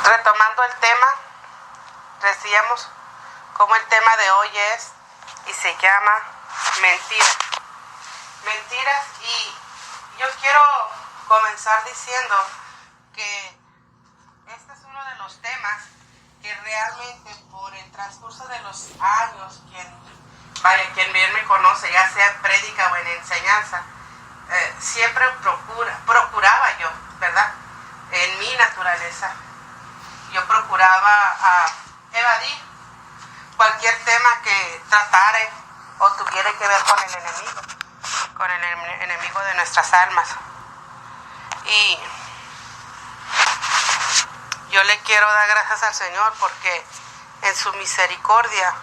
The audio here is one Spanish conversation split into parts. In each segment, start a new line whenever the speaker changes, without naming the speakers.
Retomando el tema, decíamos como el tema de hoy es y se llama mentiras. Mentiras, y yo quiero comenzar diciendo que este es uno de los temas que realmente por el transcurso de los años, quien bien me conoce, ya sea en prédica o en enseñanza, siempre procuraba yo, ¿verdad? En mi naturaleza, yo procuraba evadir cualquier tema que tratara o tuviera que ver con el enemigo de nuestras almas. Y yo le quiero dar gracias al Señor porque en su misericordia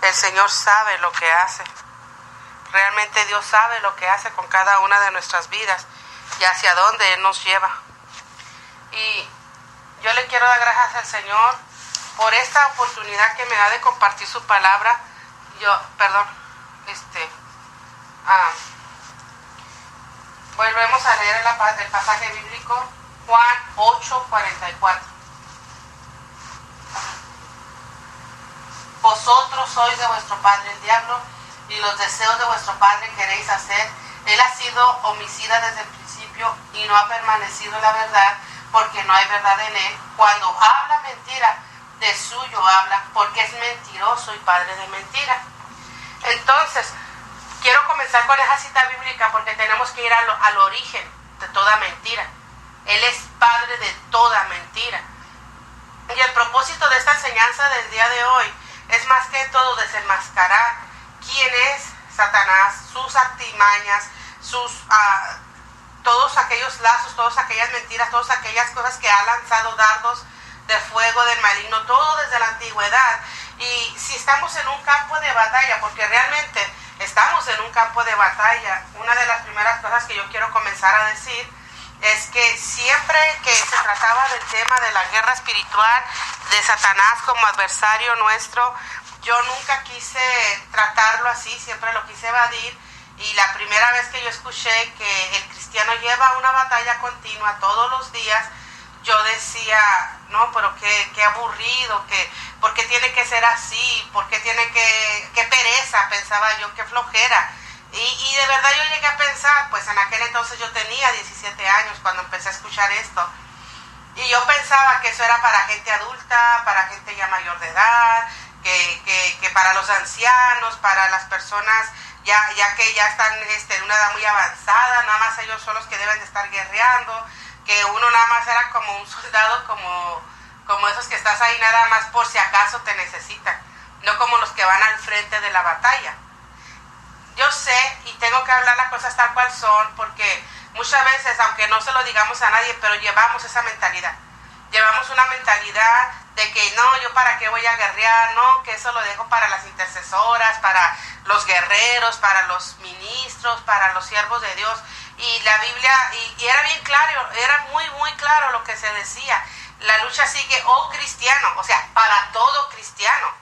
el Señor sabe lo que hace. Realmente Dios sabe lo que hace con cada una de nuestras vidas y hacia dónde Él nos lleva. Y yo le quiero dar gracias al Señor por esta oportunidad que me da de compartir su palabra. Volvemos a leer el pasaje bíblico, Juan 8:44. Vosotros sois de vuestro padre el diablo, y los deseos de vuestro padre queréis hacer. Él ha sido homicida desde el principio y no ha permanecido en la verdad, porque no hay verdad en él. Cuando habla mentira, de suyo habla, porque es mentiroso y padre de mentira. Entonces, quiero comenzar con esa cita bíblica porque tenemos que ir al origen de toda mentira. Él es padre de toda mentira. Y el propósito de esta enseñanza del día de hoy es más que todo desenmascarar quién es Satanás, sus artimañas, todos aquellos lazos, todas aquellas mentiras, todas aquellas cosas que ha lanzado dardos de fuego del maligno, todo desde la antigüedad. Y si estamos en un campo de batalla, porque realmente estamos en un campo de batalla, una de las primeras cosas que yo quiero comenzar a decir es que siempre que se trataba del tema de la guerra espiritual, de Satanás como adversario nuestro, yo nunca quise tratarlo así, siempre lo quise evadir. Y la primera vez que yo escuché que el cristiano lleva una batalla continua todos los días, yo decía, no, pero qué aburrido, ¿por qué tiene que ser así? ¿Por qué tiene qué pereza? Pensaba yo, qué flojera. Y de verdad yo llegué a pensar, pues en aquel entonces yo tenía 17 años cuando empecé a escuchar esto. Y yo pensaba que eso era para gente adulta, para gente ya mayor de edad, que para los ancianos, para las personas ya que ya están en una edad muy avanzada, nada más ellos son los que deben de estar guerreando, que uno nada más era como un soldado, como esos que estás ahí nada más por si acaso te necesitan, no como los que van al frente de la batalla. Yo sé y tengo que hablar las cosas tal cual son, porque muchas veces, aunque no se lo digamos a nadie, pero llevamos esa mentalidad. Llevamos una mentalidad de que no, yo para qué voy a guerrear, no, que eso lo dejo para las intercesoras, para los guerreros, para los ministros, para los siervos de Dios. Y la Biblia, y era bien claro, era muy, muy claro lo que se decía. La lucha sigue, oh cristiano, o sea, para todo cristiano.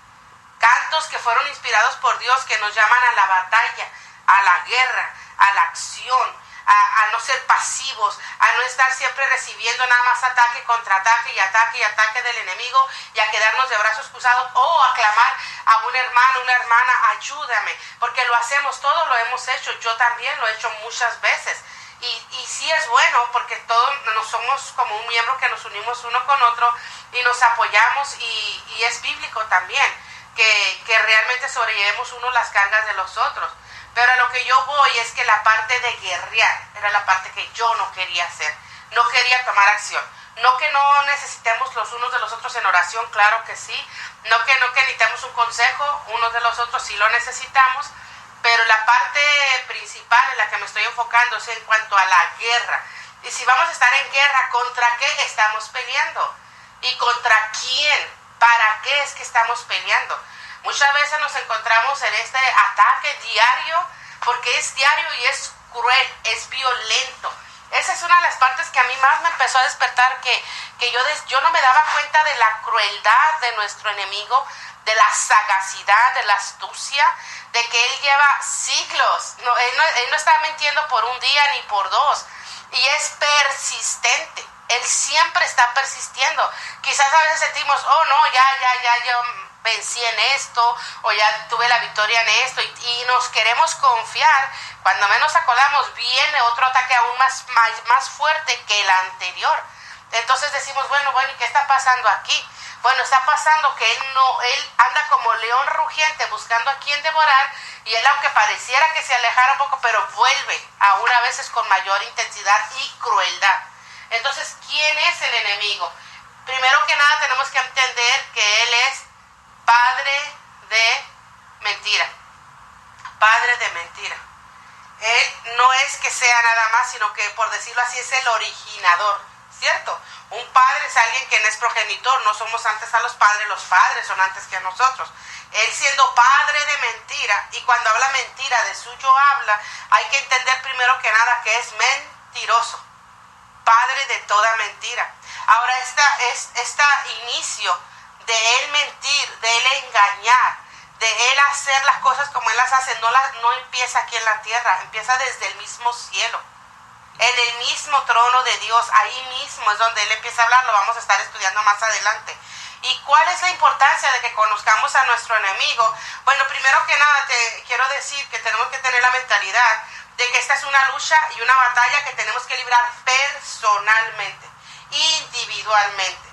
Cantos que fueron inspirados por Dios que nos llaman a la batalla, a la guerra, a la acción, a no ser pasivos, a no estar siempre recibiendo nada más ataque contra ataque y ataque del enemigo y a quedarnos de brazos cruzados o a clamar a un hermano, una hermana, ayúdame, porque lo hacemos, todo lo hemos hecho, yo también lo he hecho muchas veces. Y sí es bueno porque todos nos somos como un miembro que nos unimos uno con otro y nos apoyamos y es bíblico también que realmente sobrellevemos uno las cargas de los otros. Pero a lo que yo voy es que la parte de guerrear era la parte que yo no quería hacer, no quería tomar acción. No que no necesitemos los unos de los otros en oración, claro que sí. No que necesitemos un consejo, unos de los otros sí lo necesitamos. Pero la parte principal en la que me estoy enfocando es en cuanto a la guerra. Y si vamos a estar en guerra, ¿contra qué estamos peleando? ¿Y contra quién? ¿Para qué es que estamos peleando? Muchas veces nos encontramos en este ataque diario, porque es diario y es cruel, es violento. Esa es una de las partes que a mí más me empezó a despertar, que yo no me daba cuenta de la crueldad de nuestro enemigo, de la sagacidad, de la astucia, de que él lleva siglos. Él no está mintiendo por un día ni por dos, y es persistente. Él siempre está persistiendo. Quizás a veces sentimos, oh no, yo vencí en esto, o ya tuve la victoria en esto, y nos queremos confiar. Cuando menos acordamos, viene otro ataque aún más fuerte que el anterior. Entonces decimos, bueno, ¿y qué está pasando aquí? Bueno, está pasando que él anda como león rugiente buscando a quien devorar, y él, aunque pareciera que se alejara un poco, pero vuelve aún a veces con mayor intensidad y crueldad. Entonces, ¿quién es el enemigo? Primero que nada tenemos que entender que él es padre de mentira. Padre de mentira. Él no es que sea nada más, sino que, por decirlo así, es el originador, ¿cierto? Un padre es alguien que no es progenitor, no somos antes a los padres son antes que a nosotros. Él siendo padre de mentira, y cuando habla mentira, de suyo habla, hay que entender primero que nada que es mentiroso, padre de toda mentira. Ahora, este inicio de él mentir, de él engañar, de él hacer las cosas como él las hace, no empieza aquí en la tierra, empieza desde el mismo cielo. En el mismo trono de Dios, ahí mismo es donde él empieza a hablar, lo vamos a estar estudiando más adelante. ¿Y cuál es la importancia de que conozcamos a nuestro enemigo? Bueno, primero que nada te quiero decir que tenemos que tener la mentalidad de que esta es una lucha y una batalla que tenemos que librar personalmente, individualmente,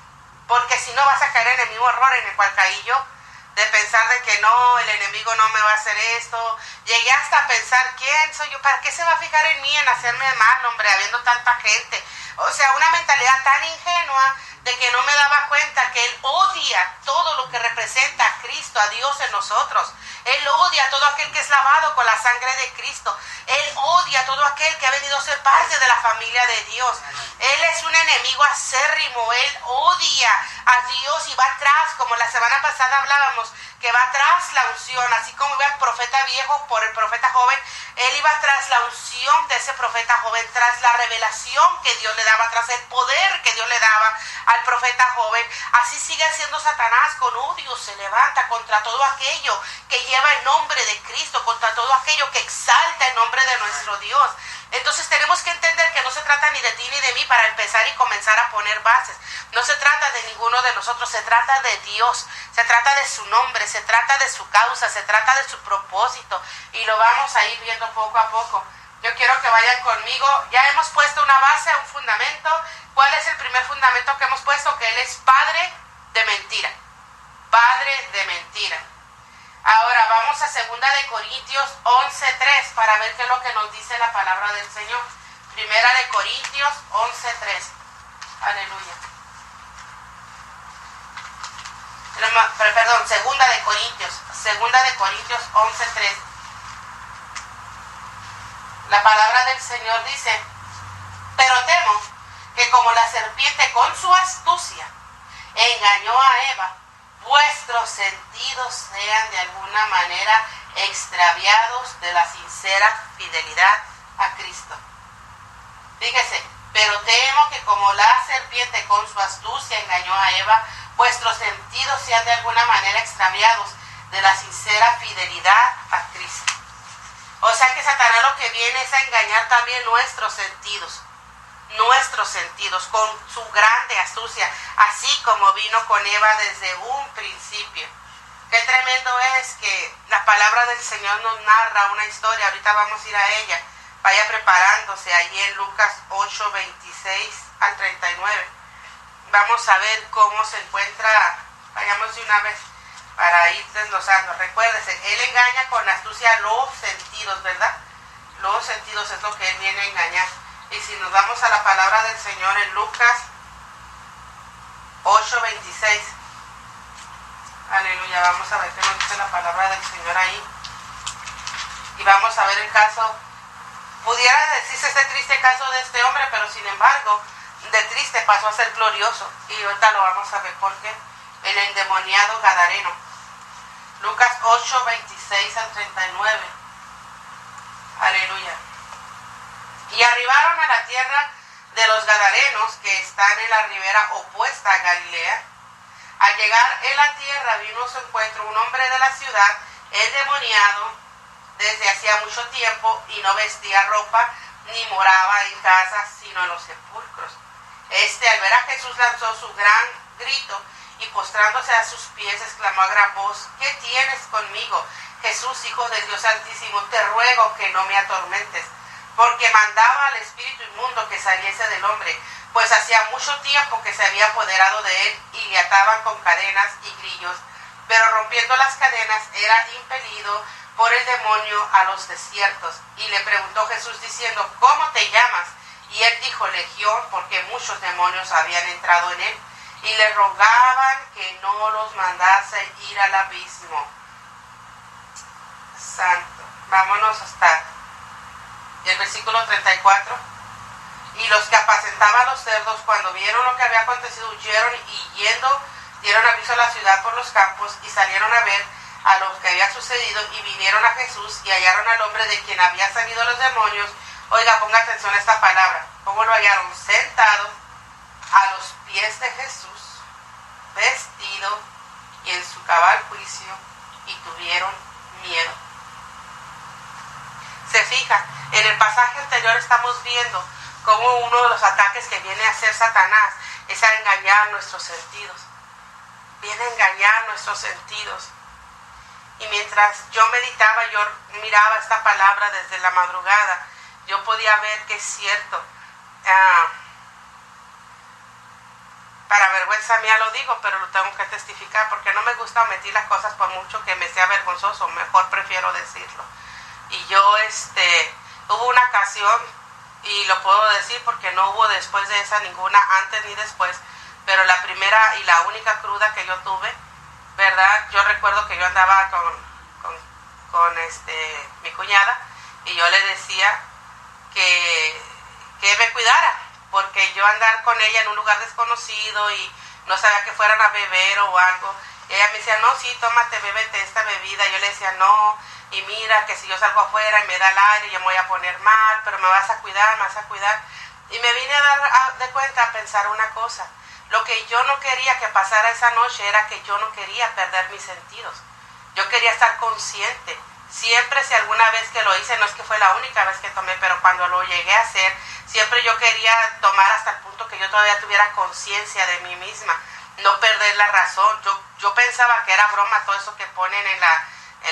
porque si no vas a caer en el mismo error en el cual caí yo, de pensar de que no, el enemigo no me va a hacer esto. Llegué hasta a pensar, ¿quién soy yo? ¿Para qué se va a fijar en mí, en hacerme mal, hombre, habiendo tanta gente? O sea, una mentalidad tan ingenua de que no me daba cuenta que él odia todo lo que representa a Cristo, a Dios en nosotros. Él odia a todo aquel que es lavado con la sangre de Cristo. Él odia a todo aquel que ha venido a ser parte de la familia de Dios. Él es un enemigo acérrimo. Él odia a Dios y va atrás, como la semana pasada hablábamos, que va tras la unción, así como iba el profeta viejo por el profeta joven. Él iba tras la unción de ese profeta joven, tras la revelación que Dios le daba, tras el poder que Dios le daba al profeta joven. Así sigue haciendo Satanás, con odio se levanta contra todo aquello que lleva el nombre de Cristo, contra todo aquello que exalta el nombre de nuestro Dios. Entonces tenemos que entender que no se trata ni de ti ni de mí para empezar y comenzar a poner bases. No se trata de ninguno de nosotros, se trata de Dios, se trata de su nombre, se trata de su causa, se trata de su propósito, y lo vamos a ir viendo poco a poco. Yo quiero que vayan conmigo. Ya hemos puesto una base, un fundamento. ¿Cuál es el primer fundamento que hemos puesto? Que él es padre de mentira. Padre de mentira. Ahora vamos a 2 Corintios 11:3 para ver qué es lo que nos dice la palabra del Señor. 1 Corintios 11:3. Aleluya. Perdón, 2 Corintios 11:3. La palabra del Señor dice: pero temo que como la serpiente con su astucia engañó a Eva, vuestros sentidos sean de alguna manera extraviados de la sincera fidelidad a Cristo. Fíjese, pero temo que como la serpiente con su astucia engañó a Eva, vuestros sentidos sean de alguna manera extraviados de la sincera fidelidad a Cristo. O sea que Satanás lo que viene es a engañar también nuestros sentidos con su grande astucia, así como vino con Eva desde un principio. Qué tremendo es que la palabra del Señor nos narra una historia. Ahorita vamos a ir a ella. Vaya preparándose allí en Lucas 8:26 al 39. Vamos a ver cómo se encuentra. Vayamos de una vez para ir desglosando. Recuérdese, él engaña con astucia los sentidos, ¿verdad? Los sentidos es lo que él viene a engañar. Y si nos vamos a la palabra del Señor en Lucas 8:26. Aleluya, vamos a ver qué nos dice la palabra del Señor ahí. Y vamos a ver el caso. Pudiera decirse este triste caso de este hombre, pero sin embargo, de triste pasó a ser glorioso. Y ahorita lo vamos a ver por qué. El endemoniado gadareno. Lucas 8:26 al 39. Aleluya. Y arribaron a la tierra de los Gadarenos, que están en la ribera opuesta a Galilea. Al llegar en la tierra vino a su encuentro un hombre de la ciudad, endemoniado desde hacía mucho tiempo, y no vestía ropa ni moraba en casa, sino en los sepulcros. Al ver a Jesús lanzó su gran grito y postrándose a sus pies exclamó a gran voz: ¿Qué tienes conmigo, Jesús, Hijo del Dios Altísimo? Te ruego que no me atormentes. Porque mandaba al espíritu inmundo que saliese del hombre, pues hacía mucho tiempo que se había apoderado de él y le ataban con cadenas y grillos. Pero rompiendo las cadenas era impelido por el demonio a los desiertos. Y le preguntó Jesús diciendo: ¿Cómo te llamas? Y él dijo: Legión, porque muchos demonios habían entrado en él. Y le rogaban que no los mandase ir al abismo. Santo. Vámonos hasta el versículo 34. Y los que apacentaban los cerdos, cuando vieron lo que había acontecido, huyeron y yendo dieron aviso a la ciudad por los campos y salieron a ver a lo que había sucedido y vinieron a Jesús y hallaron al hombre de quien había salido los demonios. Oiga, ponga atención a esta palabra. ¿Cómo lo hallaron? Sentado a los pies de Jesús, vestido y en su cabal juicio, y tuvieron miedo. Se fija, en el pasaje anterior estamos viendo cómo uno de los ataques que viene a hacer Satanás es a engañar nuestros sentidos. Viene a engañar nuestros sentidos. Y mientras yo meditaba, yo miraba esta palabra desde la madrugada, yo podía ver que es cierto. Para vergüenza mía lo digo, pero lo tengo que testificar, porque no me gusta omitir las cosas por mucho que me sea vergonzoso, mejor prefiero decirlo. Y yo, hubo una ocasión, y lo puedo decir porque no hubo después de esa ninguna, antes ni después, pero la primera y la única cruda que yo tuve, ¿verdad? Yo recuerdo que yo andaba con mi cuñada, y yo le decía que me cuidara, porque yo andar con ella en un lugar desconocido y no sabía que fueran a beber o algo. Y ella me decía: no, sí, tómate, bébete esta bebida. Yo le decía: no, y mira que si yo salgo afuera y me da el aire yo me voy a poner mal, pero me vas a cuidar, me vas a cuidar. Y me vine a dar de cuenta, a pensar una cosa. Lo que yo no quería que pasara esa noche era que yo no quería perder mis sentidos. Yo quería estar consciente. Siempre, si alguna vez que lo hice, no es que fue la única vez que tomé, pero cuando lo llegué a hacer, siempre yo quería tomar hasta el punto que yo todavía tuviera conciencia de mí misma, no perder la razón. Yo pensaba que era broma todo eso que ponen en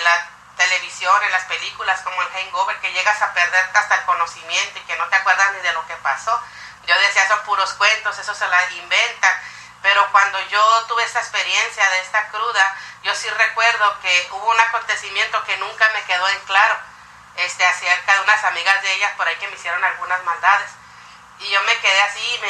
la televisión, en las películas, como el Hangover, que llegas a perder hasta el conocimiento y que no te acuerdas ni de lo que pasó. Yo decía: son puros cuentos, eso se la inventan. Pero cuando yo tuve esta experiencia de esta cruda, yo sí recuerdo que hubo un acontecimiento que nunca me quedó en claro, acerca de unas amigas de ellas por ahí que me hicieron algunas maldades. Y yo me quedé así,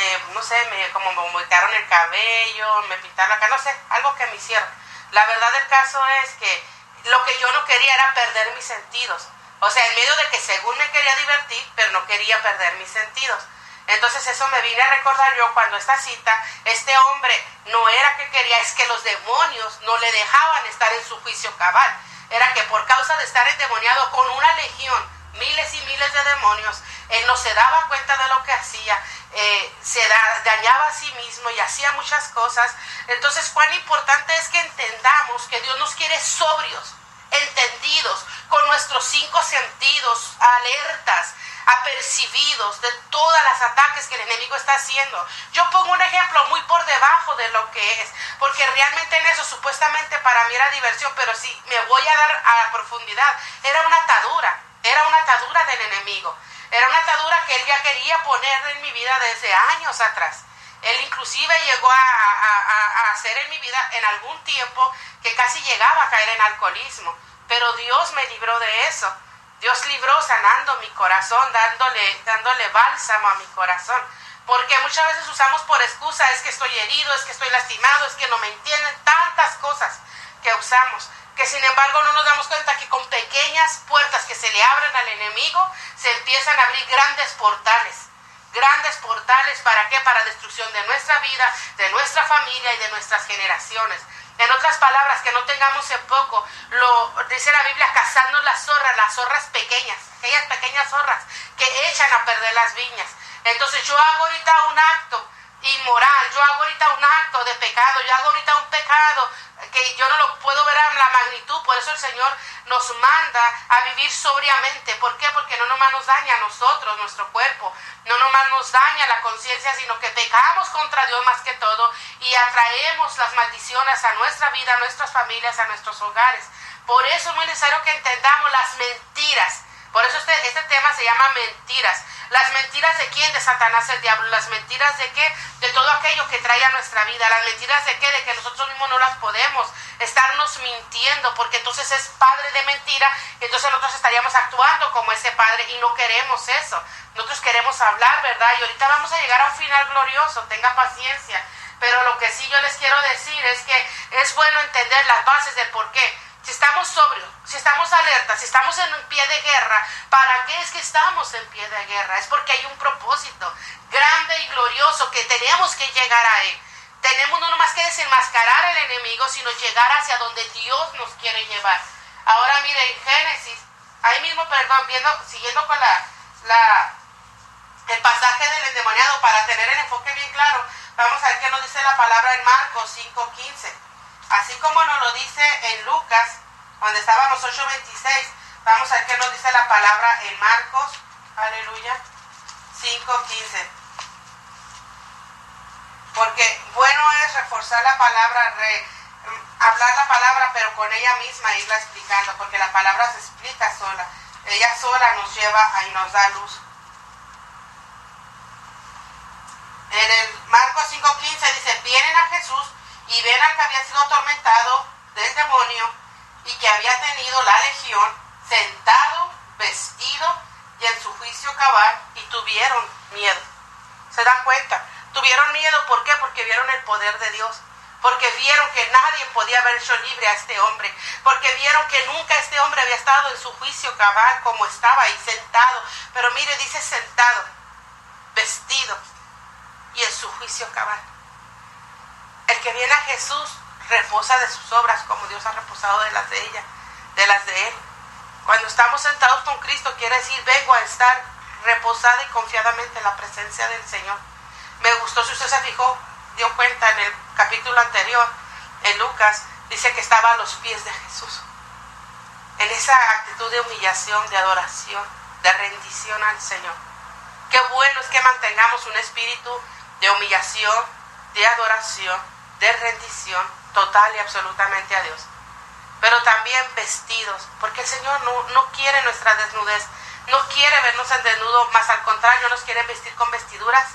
como me voltearon el cabello, me pintaron la cara, no sé, algo que me hicieron. La verdad del caso es que lo que yo no quería era perder mis sentidos. O sea, en medio de que según me quería divertir, pero no quería perder mis sentidos. Entonces eso me vine a recordar yo cuando esta cita, este hombre no era que quería, es que los demonios no le dejaban estar en su juicio cabal. Era que por causa de estar endemoniado con una legión, miles y miles de demonios, él no se daba cuenta de lo que hacía, dañaba a sí mismo y hacía muchas cosas. Entonces, cuán importante es que entendamos que Dios nos quiere sobrios, entendidos, con nuestros 5 sentidos, alertas, apercibidos de todas las ataques que el enemigo está haciendo. Yo pongo un ejemplo muy por debajo de lo que es, porque realmente en eso supuestamente para mí era diversión, pero si me voy a dar a la profundidad, era una atadura del enemigo, era una atadura que él ya quería poner en mi vida desde años atrás. Él inclusive llegó a hacer en mi vida en algún tiempo que casi llegaba a caer en alcoholismo, pero Dios me libró de eso. Dios libró sanando mi corazón, dándole bálsamo a mi corazón. Porque muchas veces usamos por excusa: es que estoy herido, es que estoy lastimado, es que no me entienden, tantas cosas que usamos, que sin embargo no nos damos cuenta que con pequeñas puertas que se le abren al enemigo, se empiezan a abrir grandes portales. Grandes portales, ¿para qué? Para destrucción de nuestra vida, de nuestra familia y de nuestras generaciones. En otras palabras, que no tengamos en poco, lo dice la Biblia, cazando las zorras pequeñas, aquellas pequeñas zorras que echan a perder las viñas. Entonces yo hago ahorita un acto inmoral, yo hago ahorita un acto de pecado, yo hago ahorita un pecado que yo no lo puedo ver a la magnitud. Por eso el Señor nos manda a vivir sobriamente. ¿Por qué? Porque no nomás nos daña a nosotros, nuestro cuerpo, no nomás nos daña la conciencia, sino que pecamos contra Dios más que todo y atraemos las maldiciones a nuestra vida, a nuestras familias, a nuestros hogares. Por eso es muy necesario que entendamos las mentiras. Por eso este tema se llama mentiras. ¿Las mentiras de quién? De Satanás, el diablo. ¿Las mentiras de qué? De todo aquello que trae a nuestra vida. ¿Las mentiras de qué? De que nosotros mismos no las podemos estarnos mintiendo, porque entonces es padre de mentira, y entonces nosotros estaríamos actuando como ese padre, y no queremos eso. Nosotros queremos hablar, ¿verdad? Y ahorita vamos a llegar a un final glorioso, tenga paciencia. Pero lo que sí yo les quiero decir es que es bueno entender las bases del por qué. Si estamos sobrios, si estamos alertas, si estamos en pie de guerra, ¿para qué es que estamos en pie de guerra? Es porque hay un propósito grande y glorioso que tenemos que llegar a él. Tenemos no nomás que desenmascarar al enemigo, sino llegar hacia donde Dios nos quiere llevar. Ahora mire, en Génesis, ahí mismo, siguiendo con el pasaje del endemoniado, para tener el enfoque bien claro, vamos a ver qué nos dice la palabra en Marcos 5:15. Así como nos lo dice en Lucas, donde estábamos 8:26, vamos a ver qué nos dice la palabra en Marcos, aleluya, 5:15. Porque bueno es reforzar la palabra, hablar la palabra, pero con ella misma irla explicando, porque la palabra se explica sola. Ella sola nos lleva y nos da luz. En el Marcos 5:15 dice, vienen a Jesús y ven al que había sido atormentado del demonio y que había tenido la legión, sentado, vestido y en su juicio cabal, y tuvieron miedo. ¿Se dan cuenta? Tuvieron miedo, ¿por qué? Porque vieron el poder de Dios, porque vieron que nadie podía haber hecho libre a este hombre, porque vieron que nunca este hombre había estado en su juicio cabal como estaba ahí sentado. Pero mire, dice sentado, vestido y en su juicio cabal. El que viene a Jesús reposa de sus obras como Dios ha reposado de las de ella, de las de él. Cuando estamos sentados con Cristo, quiere decir vengo a estar reposada y confiadamente en la presencia del Señor. Me gustó, si usted se fijó, dio cuenta en el capítulo anterior, en Lucas, dice que estaba a los pies de Jesús, en esa actitud de humillación, de adoración, de rendición al Señor. Qué bueno es que mantengamos un espíritu de humillación, de adoración, de rendición total y absolutamente a Dios, pero también vestidos, porque el Señor no quiere nuestra desnudez, no quiere vernos en desnudo, más al contrario, nos quiere vestir con vestiduras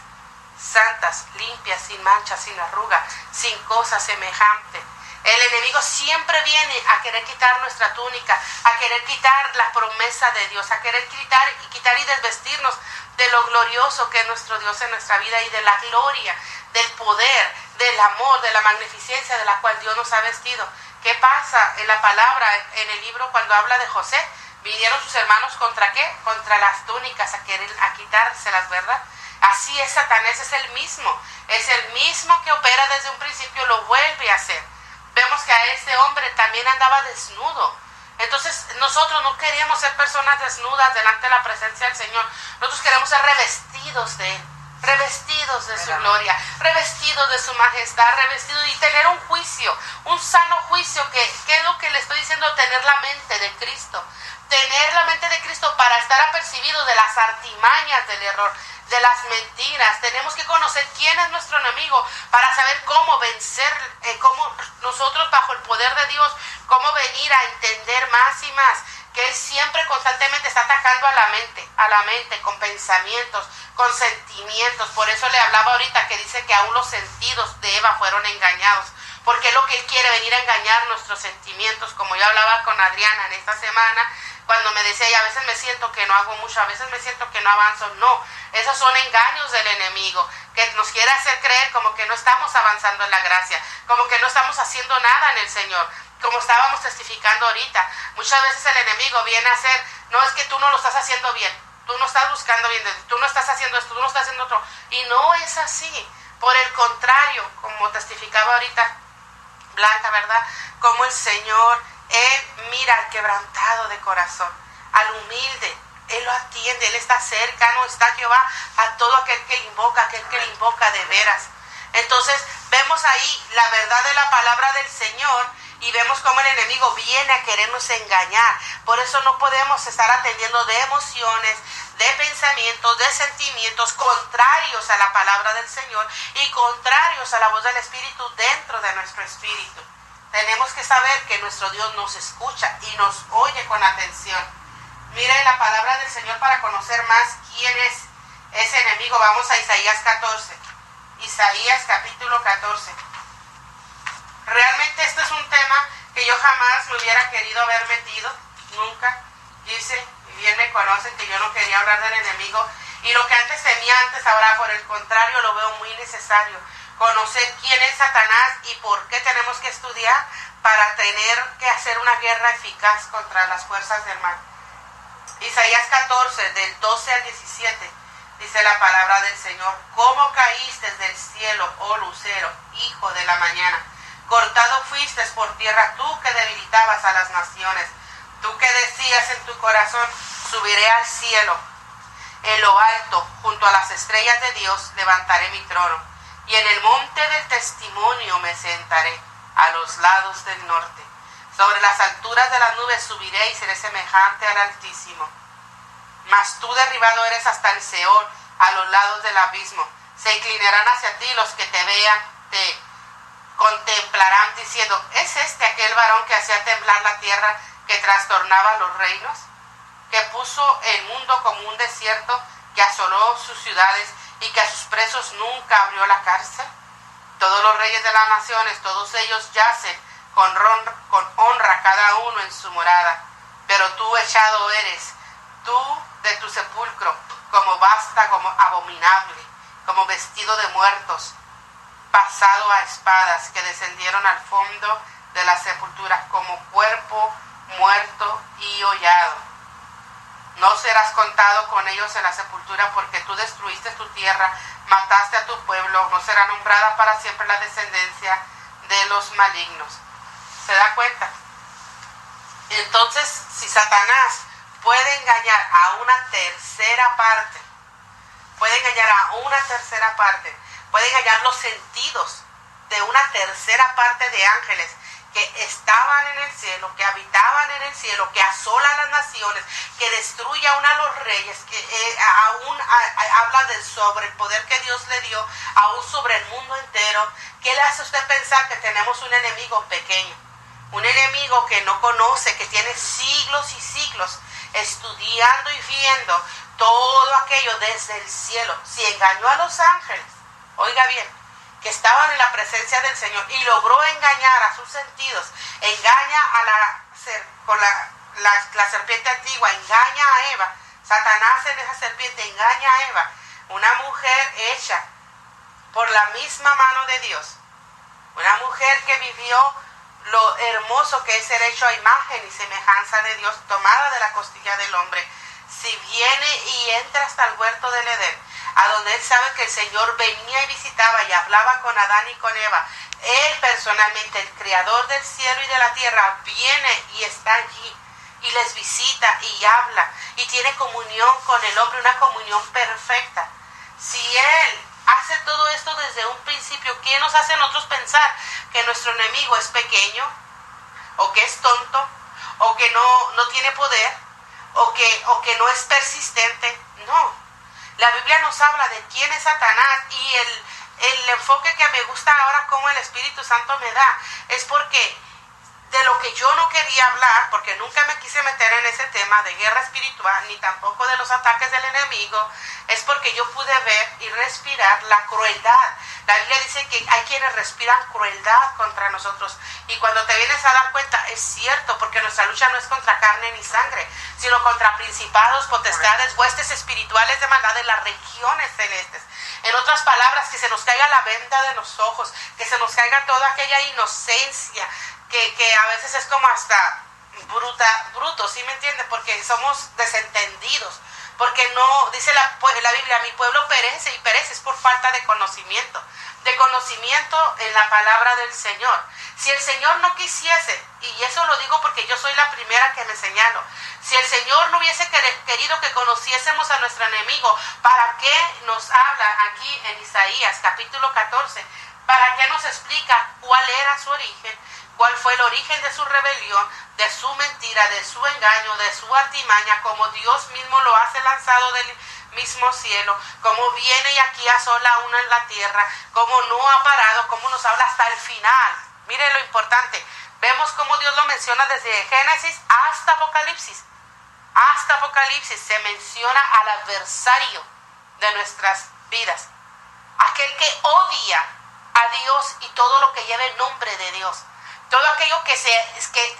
santas, limpias, sin mancha, sin arruga, sin cosa semejante. El enemigo siempre viene a querer quitar nuestra túnica, a querer quitar la promesa de Dios, a querer quitar y desvestirnos de lo glorioso que es nuestro Dios en nuestra vida, y de la gloria, del poder, del amor, de la magnificencia de la cual Dios nos ha vestido. ¿Qué pasa en la palabra, en el libro, cuando habla de José? Vinieron sus hermanos ¿contra qué? Contra las túnicas, a quitárselas, ¿verdad? Así es Satanás, es el mismo que opera desde un principio, lo vuelve a hacer. Vemos que a ese hombre también andaba desnudo. Entonces nosotros no queríamos ser personas desnudas delante de la presencia del Señor. Nosotros queremos ser revestidos de Él, revestidos de su gloria, revestidos de su majestad, revestidos y tener un juicio, un sano juicio, que es lo que le estoy diciendo, tener la mente de Cristo. Tener la mente de Cristo para estar apercibidos de las artimañas del error, de las mentiras. Tenemos que conocer quién es nuestro enemigo para saber cómo vencer, cómo nosotros bajo el poder de Dios, cómo venir a entender más y más que Él siempre constantemente está atacando a la mente con pensamientos, con sentimientos. Por eso le hablaba ahorita que dice que aún los sentidos de Eva fueron engañados, porque es lo que Él quiere, venir a engañar nuestros sentimientos. Como yo hablaba con Adriana en esta semana, cuando me decía, y a veces me siento que no hago mucho, a veces me siento que no avanzo. No, esos son engaños del enemigo, que nos quiere hacer creer como que no estamos avanzando en la gracia, como que no estamos haciendo nada en el Señor, como estábamos testificando ahorita. Muchas veces el enemigo viene a hacer, no, es que tú no lo estás haciendo bien, tú no estás buscando bien, tú no estás haciendo esto, tú no estás haciendo otro, y no es así. Por el contrario, como testificaba ahorita Blanca, ¿verdad? Como el Señor, Él mira al quebrantado de corazón, al humilde, Él lo atiende, Él está cercano, está Jehová a todo aquel que le invoca de veras. Entonces vemos ahí la verdad de la palabra del Señor, y vemos cómo el enemigo viene a querernos engañar. Por eso no podemos estar atendiendo de emociones, de pensamientos, de sentimientos contrarios a la palabra del Señor y contrarios a la voz del Espíritu dentro de nuestro espíritu. Tenemos que saber que nuestro Dios nos escucha y nos oye con atención. Mire la palabra del Señor para conocer más quién es ese enemigo. Vamos a Isaías 14. Isaías capítulo 14. Realmente este es un tema que yo jamás me hubiera querido haber metido. Nunca. Dice, y bien me conocen, que yo no quería hablar del enemigo. Y lo que antes temía ahora por el contrario lo veo muy necesario. Conocer quién es Satanás y por qué tenemos que estudiar para tener que hacer una guerra eficaz contra las fuerzas del mal. Isaías 14, del 12 al 17, dice la palabra del Señor: ¿Cómo caíste del cielo, oh lucero, hijo de la mañana? Cortado fuiste por tierra, tú que debilitabas a las naciones. Tú que decías en tu corazón: subiré al cielo, en lo alto, junto a las estrellas de Dios, levantaré mi trono. Y en el monte del testimonio me sentaré, a los lados del norte. Sobre las alturas de las nubes subiré y seré semejante al Altísimo. Mas tú derribado eres hasta el Seol, a los lados del abismo. Se inclinarán hacia ti los que te vean, te contemplarán diciendo: ¿es este aquel varón que hacía temblar la tierra, que trastornaba los reinos? Que puso el mundo como un desierto, que asoló sus ciudades y que a sus presos nunca abrió la cárcel. Todos los reyes de las naciones, todos ellos yacen con honra cada uno en su morada. Pero tú echado eres, tú de tu sepulcro, como basta, como abominable, como vestido de muertos, pasado a espadas, que descendieron al fondo de la sepultura, como cuerpo muerto y hollado. No serás contado con ellos en la sepultura, porque tú destruiste tu tierra, mataste a tu pueblo. No será nombrada para siempre la descendencia de los malignos. ¿Se da cuenta? Entonces, si Satanás puede engañar a una tercera parte, puede engañar los sentidos de una tercera parte de ángeles que estaban en el cielo, que habitaban en el cielo, que asola a las naciones, que destruye aún a los reyes, que aún habla sobre el poder que Dios le dio, aún sobre el mundo entero. ¿Qué le hace a usted pensar que tenemos un enemigo pequeño? Un enemigo que no conoce, que tiene siglos y siglos estudiando y viendo todo aquello desde el cielo. Si engañó a los ángeles, oiga bien, que estaban en la presencia del Señor, y logró engañar a sus sentidos, engaña con la serpiente antigua, engaña a Eva. Satanás en esa serpiente engaña a Eva, una mujer hecha por la misma mano de Dios, una mujer que vivió lo hermoso que es ser hecho a imagen y semejanza de Dios, tomada de la costilla del hombre. Si viene y entra hasta el huerto del Edén, a donde él sabe que el Señor venía y visitaba y hablaba con Adán y con Eva, él personalmente, el creador del cielo y de la tierra, viene y está allí y les visita y habla y tiene comunión con el hombre, una comunión perfecta. Si él hace todo esto desde un principio, ¿qué nos hace a nosotros pensar que nuestro enemigo es pequeño, o que es tonto, o que no tiene poder, o que no es persistente? No. La Biblia nos habla de quién es Satanás, y el enfoque que me gusta ahora como el Espíritu Santo me da es porque de lo que yo no quería hablar, porque nunca me quise meter en ese tema de guerra espiritual, ni tampoco de los ataques del enemigo, es porque yo pude ver y respirar la crueldad. La Biblia dice que hay quienes respiran crueldad contra nosotros, y cuando te vienes a dar cuenta, es cierto, porque nuestra lucha no es contra carne ni sangre, sino contra principados, potestades, huestes espirituales de maldad en las regiones celestes. En otras palabras, que se nos caiga la venda de los ojos, que se nos caiga toda aquella inocencia, que a veces es como hasta bruto, ¿sí me entiendes? Porque somos desentendidos, porque no, dice la Biblia, mi pueblo perece, y perece es por falta de conocimiento en la palabra del Señor. Si el Señor no quisiese, y eso lo digo porque yo soy la primera que me señalo, si el Señor no hubiese querido que conociésemos a nuestro enemigo, ¿para qué nos habla aquí en Isaías capítulo 14? ¿Para qué nos explica cuál era era su origen, cuál fue el origen de su rebelión, de su mentira, de su engaño, de su artimaña, como Dios mismo lo hace lanzado del mismo cielo, como viene y aquí asola uno en la tierra, como no ha parado, como nos habla hasta el final. Mire lo importante, vemos cómo Dios lo menciona desde Génesis hasta Apocalipsis. Hasta Apocalipsis se menciona al adversario de nuestras vidas, aquel que odia a Dios y todo lo que lleva el nombre de Dios. Todo aquello que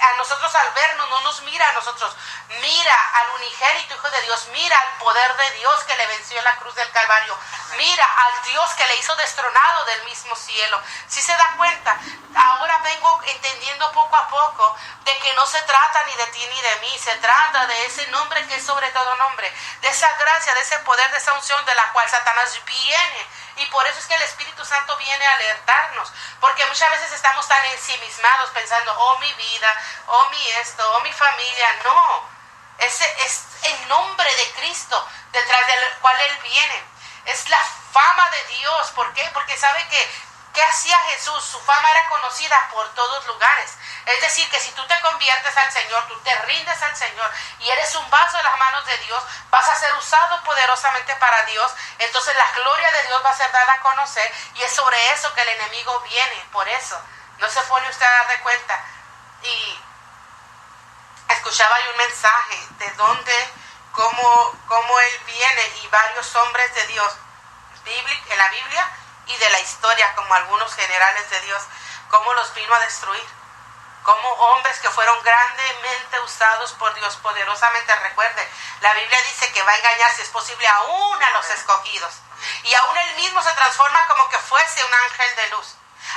a nosotros al vernos no nos mira a nosotros, mira al unigénito Hijo de Dios, mira al poder de Dios que le venció en la cruz del Calvario, mira al Dios que le hizo destronado del mismo cielo. Si se da cuenta, ahora vengo entendiendo poco a poco de que no se trata ni de ti ni de mí, se trata de ese nombre que es sobre todo nombre, de esa gracia, de ese poder, de esa unción de la cual Satanás viene. Y por eso es que el Espíritu Santo viene a alertarnos, porque muchas veces estamos tan ensimismados pensando, oh mi vida, oh mi esto, oh mi familia. No, ese es el nombre de Cristo detrás del cual Él viene. Es la fama de Dios. ¿Por qué? Porque sabe que ¿qué hacía Jesús? Su fama era conocida por todos lugares. Es decir, que si tú te conviertes al Señor, tú te rindes al Señor y eres un vaso en las manos de Dios, vas a ser usado poderosamente para Dios. Entonces la gloria de Dios va a ser dada a conocer y es sobre eso que el enemigo viene. Por eso, no se pone usted a dar de cuenta. Y escuchaba yo un mensaje de dónde, cómo Él viene y varios hombres de Dios en la Biblia y de la historia, como algunos generales de Dios, cómo los vino a destruir, como hombres que fueron grandemente usados por Dios poderosamente. Recuerde, la Biblia dice que va a engañar, si es posible, aún a los escogidos, y aún Él mismo se transforma como que fuese un ángel de luz.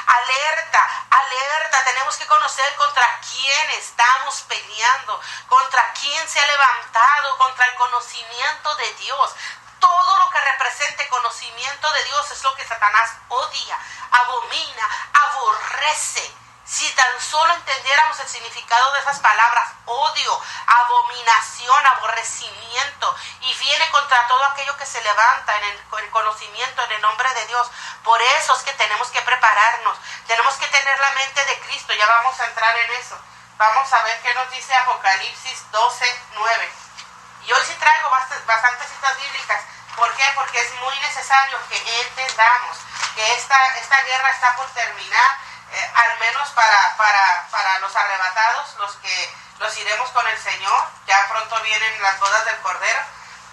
Alerta, alerta, tenemos que conocer contra quién estamos peleando, contra quién se ha levantado, contra el conocimiento de Dios. Todo lo que represente conocimiento de Dios es lo que Satanás odia, abomina, aborrece. Si tan solo entendiéramos el significado de esas palabras, odio, abominación, aborrecimiento, y viene contra todo aquello que se levanta en el conocimiento, en el nombre de Dios. Por eso es que tenemos que prepararnos, tenemos que tener la mente de Cristo. Ya vamos a entrar en eso. Vamos a ver qué nos dice Apocalipsis 12:9. Y hoy sí traigo bastantes citas bíblicas. ¿Por qué? Porque es muy necesario que entendamos que esta guerra está por terminar, al menos para los arrebatados, los que los iremos con el Señor. Ya pronto vienen las bodas del Cordero.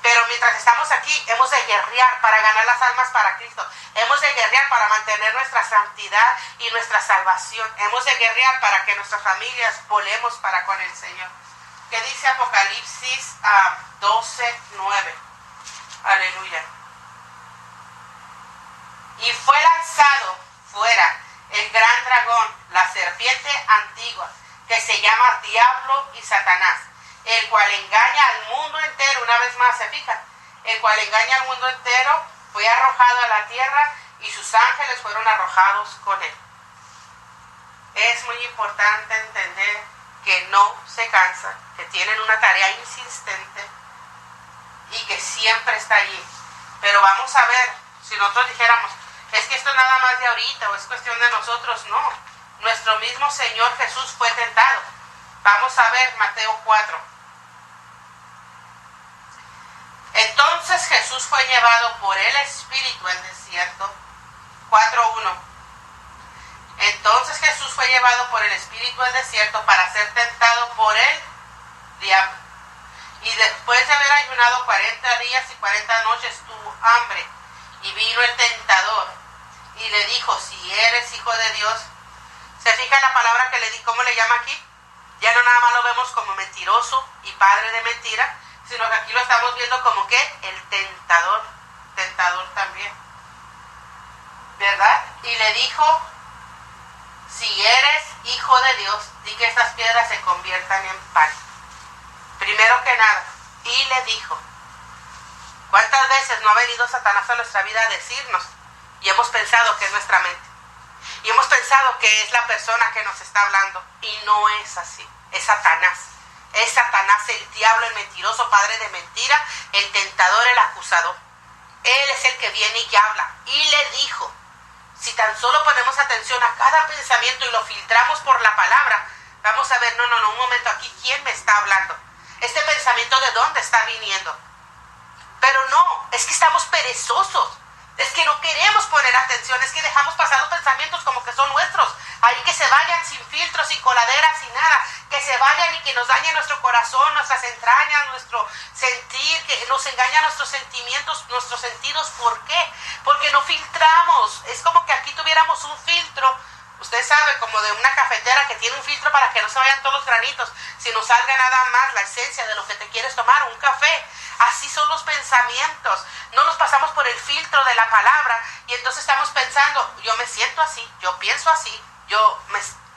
Pero mientras estamos aquí, hemos de guerrear para ganar las almas para Cristo. Hemos de guerrear para mantener nuestra santidad y nuestra salvación. Hemos de guerrear para que nuestras familias volemos para con el Señor. ¿Qué dice Apocalipsis 12:9? Aleluya. Y fue lanzado fuera el gran dragón, la serpiente antigua, que se llama Diablo y Satanás, el cual engaña al mundo entero. Una vez más, se fijan, el cual engaña al mundo entero, fue arrojado a la tierra y sus ángeles fueron arrojados con él. Es muy importante entender que no se cansa, que tienen una tarea insistente y que siempre está allí. Pero vamos a ver, si nosotros dijéramos, es que esto es nada más de ahorita o es cuestión de nosotros, no. Nuestro mismo Señor Jesús fue tentado. Vamos a ver Mateo 4. Entonces Jesús fue llevado por el Espíritu al desierto. 4:1. Entonces Jesús fue llevado por el Espíritu al desierto para ser tentado por el diablo. Y después de haber ayunado 40 días y 40 noches tuvo hambre. Y vino el tentador y le dijo, si eres hijo de Dios. ¿Se fija la palabra que le di? ¿Cómo le llama aquí? Ya no nada más lo vemos como mentiroso y padre de mentira, sino que aquí lo estamos viendo como que el tentador también, ¿verdad? Y le dijo, si eres hijo de Dios, di que estas piedras se conviertan en pan. Primero que nada, y le dijo, ¿cuántas veces no ha venido Satanás a nuestra vida a decirnos? Y hemos pensado que es nuestra mente. Y hemos pensado que es la persona que nos está hablando. Y no es así. Es Satanás. Es Satanás, el diablo, el mentiroso, padre de mentira, el tentador, el acusador. Él es el que viene y habla. Y le dijo, Si tan solo ponemos atención a cada pensamiento y lo filtramos por la palabra, vamos a ver, no, un momento, aquí, ¿quién me está hablando? Este pensamiento, ¿de dónde está viniendo? Pero no, es que estamos perezosos, es que no queremos poner atención, es que dejamos pasar los pensamientos como que son nuestros, ahí que se vayan sin filtros, sin coladeras, sin nada, que se vayan y que nos dañen nuestro corazón, nuestras entrañas, nuestro sentir, que nos engañan nuestros sentimientos, nuestros sentidos. ¿Por qué? Porque no filtramos. Es como que aquí tuviéramos un filtro, usted sabe, como de una cafetera que tiene un filtro para que no se vayan todos los granitos, si no salga nada más la esencia de lo que te quieres tomar, un café. Así son los pensamientos, no los pasamos por el filtro de la palabra y entonces estamos pensando, yo me siento así, yo pienso así,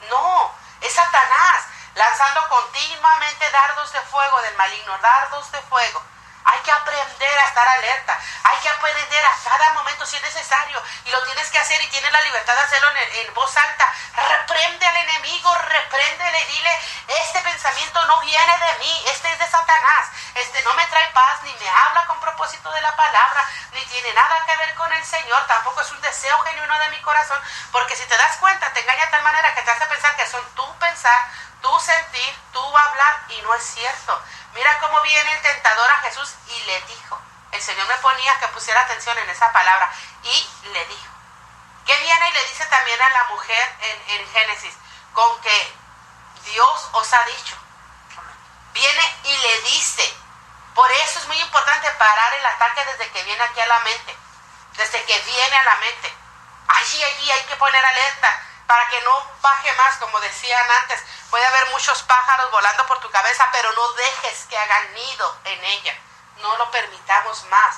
no, es Satanás lanzando continuamente dardos de fuego del maligno, dardos de fuego. Hay que aprender a estar alerta, hay que aprender a cada momento si es necesario y lo tienes que hacer y tienes la libertad de hacerlo en voz alta. Reprende al enemigo, repréndele y dile, este pensamiento no viene de mí, este es de Satanás, este no me trae paz, ni me habla con propósito de la palabra, ni tiene nada que ver con el Señor, tampoco es un deseo genuino de mi corazón, porque si te das cuenta te engaña de tal manera que te hace pensar que son tu pensar, tu sentir, tu hablar y no es cierto. Mira cómo viene el tentador a Jesús y le dijo, el Señor me ponía que pusiera atención en esa palabra, y le dijo, que viene y le dice también a la mujer en Génesis, con que Dios os ha dicho, viene y le dice. Por eso es muy importante parar el ataque desde que viene aquí a la mente, desde que viene a la mente. Allí hay que poner alerta, para que no baje más, como decían antes. Puede haber muchos pájaros volando por tu cabeza, pero no dejes que hagan nido en ella. No lo permitamos más.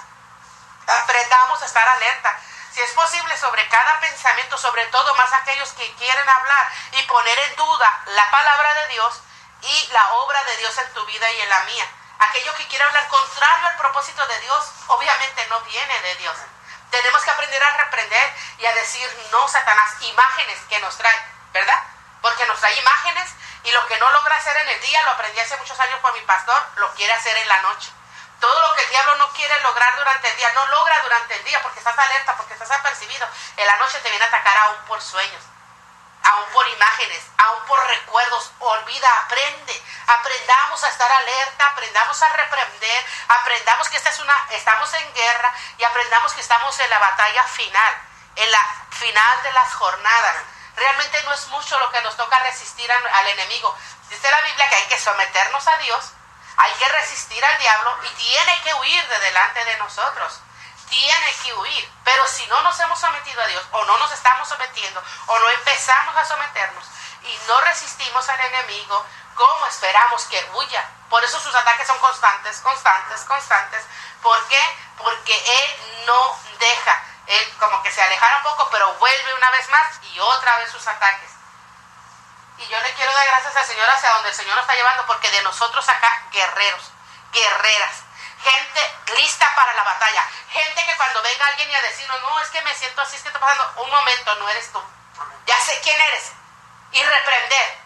Aprendamos a estar alerta. Si es posible, sobre cada pensamiento, sobre todo más aquellos que quieren hablar y poner en duda la palabra de Dios y la obra de Dios en tu vida y en la mía. Aquello que quiere hablar contrario al propósito de Dios, obviamente no viene de Dios. Tenemos que aprender a reprender y a decir, no, Satanás, imágenes que nos trae, ¿verdad? Porque nos trae imágenes y lo que no logra hacer en el día, lo aprendí hace muchos años con mi pastor, lo quiere hacer en la noche. Todo lo que el diablo no quiere lograr durante el día, no logra durante el día porque estás alerta, porque estás apercibido. En la noche te viene a atacar aún por sueños, aún por imágenes, aún por recuerdos. Olvida, aprendamos a estar alerta, aprendamos a reprender, aprendamos que estamos en guerra y aprendamos que estamos en la batalla final, en la final de las jornadas. Realmente no es mucho lo que nos toca resistir al enemigo. Dice la Biblia que hay que someternos a Dios, hay que resistir al diablo y tiene que huir de delante de nosotros. Tiene que huir, pero si no nos hemos sometido a Dios o no nos estamos sometiendo o no empezamos a someternos y no resistimos al enemigo, ¿cómo esperamos que huya? Por eso sus ataques son constantes. ¿Por qué? Porque Él no deja. Él como que se alejara un poco, pero vuelve una vez más y otra vez sus ataques. Y yo le quiero dar gracias al Señor hacia donde el Señor nos está llevando, porque de nosotros acá, guerreros, guerreras, gente lista para la batalla, gente que cuando venga alguien y a decirnos, no, es que me siento así, es que está pasando, un momento, no eres tú, ya sé quién eres, y reprender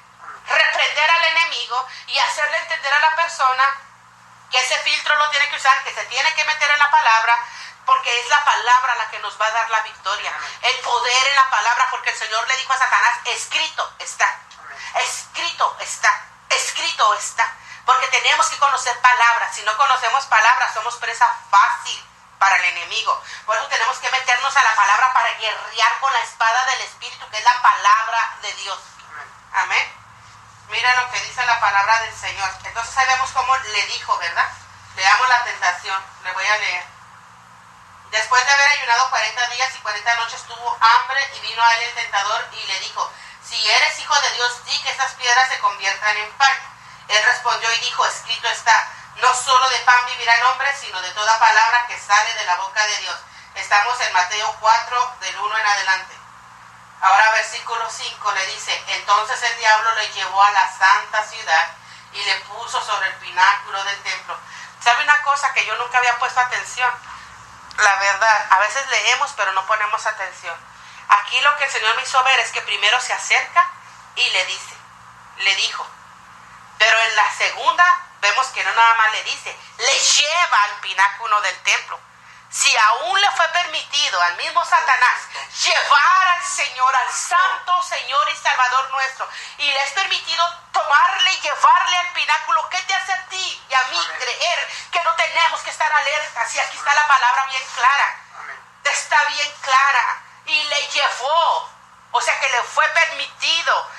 al enemigo y hacerle entender a la persona que ese filtro lo tiene que usar, que se tiene que meter en la palabra, porque es la palabra la que nos va a dar la victoria, el poder en la palabra, porque el Señor le dijo a Satanás, escrito está, escrito está, porque tenemos que conocer palabras. Si no conocemos palabras, somos presa fácil para el enemigo. Por eso tenemos que meternos a la palabra para guerrear con la espada del Espíritu, que es la palabra de Dios. Amén. Mira lo que dice la palabra del Señor. Entonces ahí vemos cómo le dijo, ¿verdad? Leamos la tentación. Le voy a leer. Después de haber ayunado 40 días y 40 noches, tuvo hambre y vino a él el tentador y le dijo, si eres hijo de Dios, di que estas piedras se conviertan en pan. Él respondió y dijo, escrito está, no solo de pan vivirá el hombre, sino de toda palabra que sale de la boca de Dios. Estamos en Mateo 4, del 1 en adelante. Ahora versículo 5 le dice, entonces el diablo le llevó a la santa ciudad y le puso sobre el pináculo del templo. ¿Sabe una cosa que yo nunca había puesto atención? La verdad, a veces leemos pero no ponemos atención. Aquí lo que el Señor me hizo ver es que primero se acerca y le dijo. Pero en la segunda vemos que no nada más le dice, le lleva al pináculo del templo. Si aún le fue permitido al mismo Satanás llevar al Señor, al Santo Señor y Salvador nuestro, y le es permitido tomarle y llevarle al pináculo, ¿qué te hace a ti y a mí creer que no tenemos que estar alertas? Y aquí está la palabra bien clara, está bien clara, y le llevó, o sea que le fue permitido.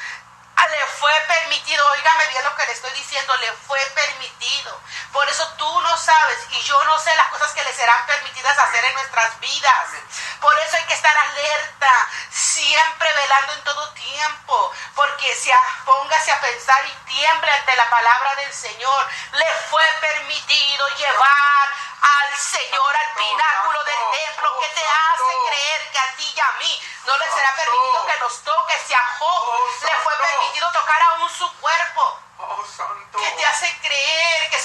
Le fue permitido, óigame bien lo que le estoy diciendo, le fue permitido. Por eso tú no sabes y yo no sé las cosas que le serán permitidas hacer en nuestras vidas. Por eso hay que estar alerta, siempre velando en todo tiempo, porque póngase a pensar y tiemble ante la palabra del Señor. Le fue permitido llevar al Señor al pináculo del templo. ¿Qué te hace creer que a ti y a mí no le será permitido que nos toque? Si a Job le fue permitido tocar aún su cuerpo. ¿Qué te hace creer que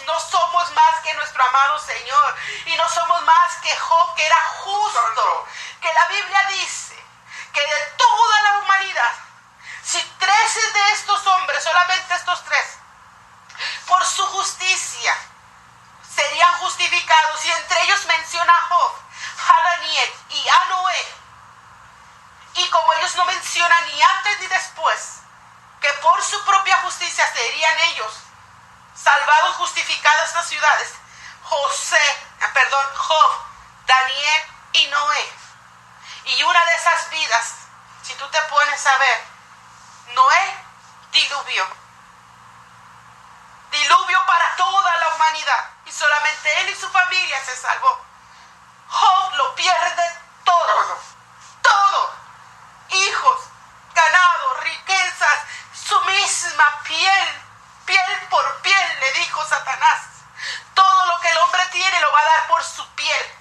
no somos más que nuestro amado Señor? Y no somos más que Job, que era justo. Que la Biblia dice que de toda la humanidad, si 13 de estos hombres, solamente estos 3, por su justicia, serían justificados, y entre ellos menciona a Job, a Daniel y a Noé, y como ellos no mencionan ni antes ni después que por su propia justicia serían ellos salvados, justificados estas ciudades, Job, Daniel y Noé. Y una de esas vidas, si tú te pones a ver, Noé, diluvio para toda la humanidad, y solamente él y su familia se salvó. Job lo pierde todo, hijos, ganado, riquezas, su misma piel por piel, le dijo Satanás. Todo lo que el hombre tiene lo va a dar por su piel.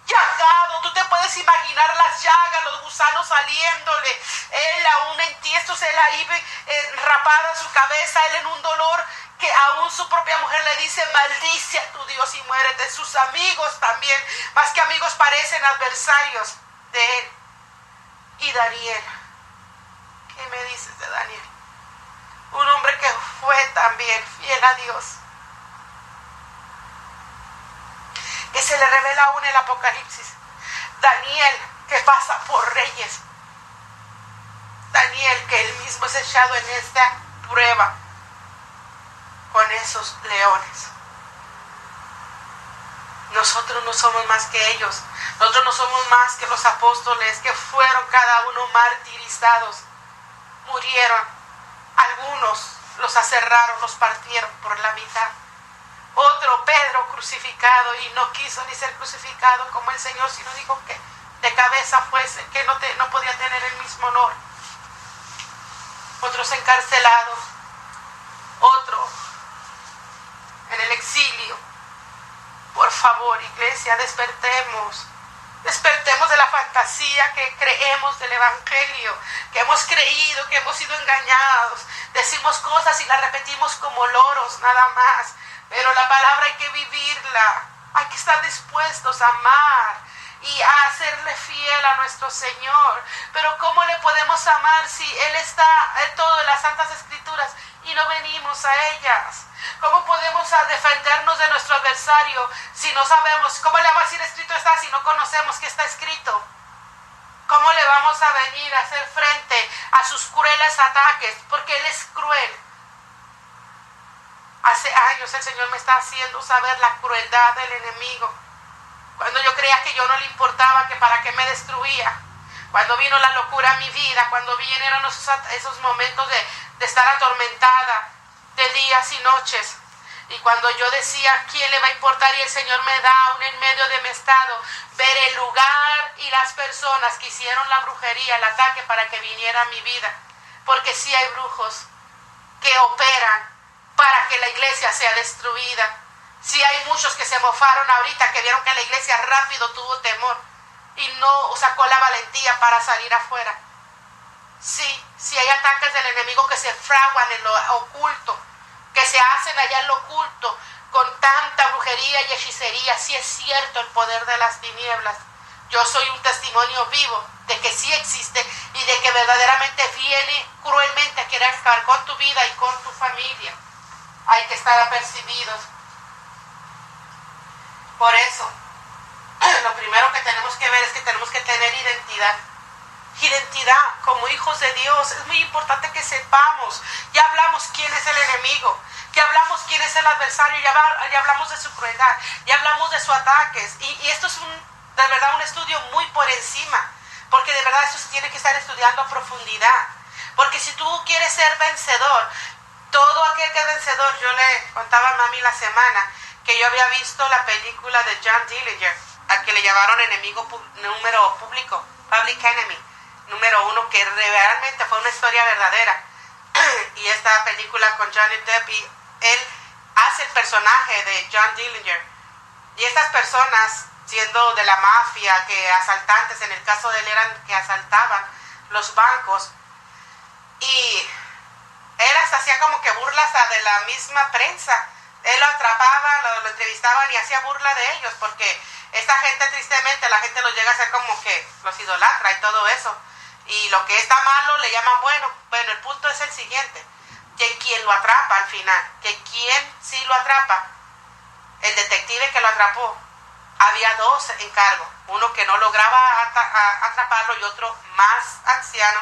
Llagado, tú te puedes imaginar las llagas, los gusanos saliéndole, él aún en tiestos, él ahí rapada su cabeza, él en un dolor que aún su propia mujer le dice: maldice a tu Dios y muérete. Sus amigos también, más que amigos, parecen adversarios de él. Y Daniel, ¿qué me dices de Daniel? Un hombre que fue también fiel a Dios, que se le revela aún el Apocalipsis. Daniel, que pasa por reyes. Daniel, que él mismo es echado en esta prueba con esos leones. Nosotros no somos más que ellos. Nosotros no somos más que los apóstoles que fueron cada uno martirizados. Murieron. Algunos los aserraron, los partieron por la mitad. Otro, Pedro, crucificado, y no quiso ni ser crucificado como el Señor, sino dijo que de cabeza fuese, que no podía tener el mismo honor. Otros encarcelados. Otro en el exilio. Por favor, iglesia, despertemos. Despertemos de la fantasía que creemos del Evangelio, que hemos creído, que hemos sido engañados. Decimos cosas y las repetimos como loros, nada más. Pero la palabra hay que vivirla. Hay que estar dispuestos a amar y a hacerle fiel a nuestro Señor. Pero ¿cómo le podemos amar si Él está en todas las Santas Escrituras y no venimos a ellas? ¿Cómo podemos defendernos de nuestro adversario si no sabemos? ¿Cómo le vamos a decir escrito está si no conocemos qué está escrito? ¿Cómo le vamos a venir a hacer frente a sus crueles ataques? Porque Él es cruel. Hace años el Señor me está haciendo saber la crueldad del enemigo. Cuando yo creía que yo no le importaba, que para qué me destruía. Cuando vino la locura a mi vida, cuando vinieron esos momentos de estar atormentada, de días y noches. Y cuando yo decía, ¿quién le va a importar? Y el Señor me da aún en medio de mi estado, ver el lugar y las personas que hicieron la brujería, el ataque para que viniera a mi vida. Porque sí hay brujos que operan para que la iglesia sea destruida. Sí hay muchos que se mofaron ahorita, que vieron que la iglesia rápido tuvo temor y no sacó la valentía para salir afuera. Sí hay ataques del enemigo que se fraguan en lo oculto, que se hacen allá en lo oculto con tanta brujería y hechicería. Sí es cierto el poder de las tinieblas. Yo soy un testimonio vivo de que sí existe y de que verdaderamente viene cruelmente a querer acabar con tu vida y con tu familia. Hay que estar apercibidos. Por eso, lo primero que tenemos que ver es que tenemos que tener identidad. Identidad como hijos de Dios. Es muy importante que sepamos. Ya hablamos quién es el enemigo, ya hablamos quién es el adversario, ya hablamos de su crueldad, ya hablamos de sus ataques. Y esto es de verdad un estudio muy por encima, porque de verdad esto se tiene que estar estudiando a profundidad. Porque si tú quieres ser vencedor, todo aquel que es vencedor, yo le contaba a mami la semana que yo había visto la película de John Dillinger, al que le llamaron enemigo número público, Public Enemy, número 1, que realmente fue una historia verdadera. Y esta película con Johnny Depp, y él hace el personaje de John Dillinger. Y estas personas, siendo de la mafia, que asaltantes, en el caso de él eran que asaltaban los bancos, y él hasta hacía como que burlas de la misma prensa. Él lo atrapaba, lo entrevistaban y hacía burla de ellos, porque esta gente, tristemente, la gente los llega a hacer como que los idolatra y todo eso. Y lo que está malo le llaman bueno. Bueno, el punto es el siguiente, que quien lo atrapa al final, que quien sí lo atrapa, el detective que lo atrapó, había dos en cargo, uno que no lograba atraparlo y otro más anciano,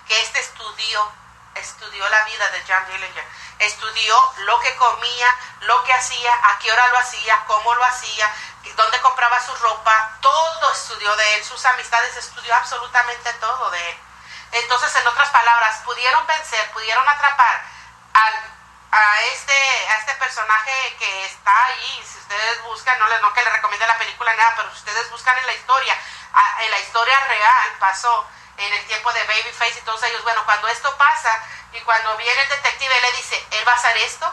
que estudió la vida de John Dillinger, estudió lo que comía, lo que hacía, a qué hora lo hacía, cómo lo hacía, dónde compraba su ropa, todo estudió de él, sus amistades, estudió absolutamente todo de él. Entonces, en otras palabras, pudieron vencer, pudieron atrapar a este personaje que está ahí. Si ustedes buscan, no que les recomiende la película nada, pero si ustedes buscan en la historia real pasó en el tiempo de Babyface y todos ellos. Bueno, cuando esto pasa y cuando viene el detective, le dice, él va a hacer esto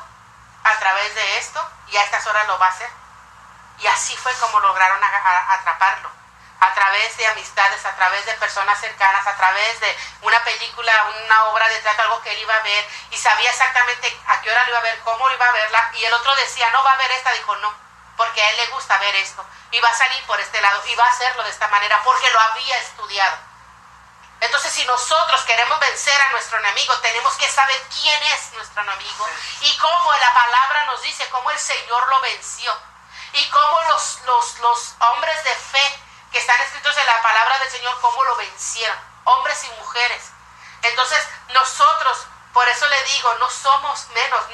a través de esto y a estas horas lo va a hacer. Y así fue como lograron atraparlo, a través de amistades, a través de personas cercanas, a través de una película, una obra de teatro, algo que él iba a ver, y sabía exactamente a qué hora lo iba a ver, cómo lo iba a verla, y el otro decía, no va a ver esta, dijo no, porque a él le gusta ver esto, y va a salir por este lado, y va a hacerlo de esta manera, porque lo había estudiado. Entonces, si nosotros queremos vencer a nuestro enemigo, tenemos que saber quién es nuestro enemigo, y cómo la palabra nos dice, cómo el Señor lo venció, y cómo los hombres de fe que están escritos en la palabra del Señor, cómo lo vencieron, hombres y mujeres. Entonces, nosotros, por eso le digo, no somos menos,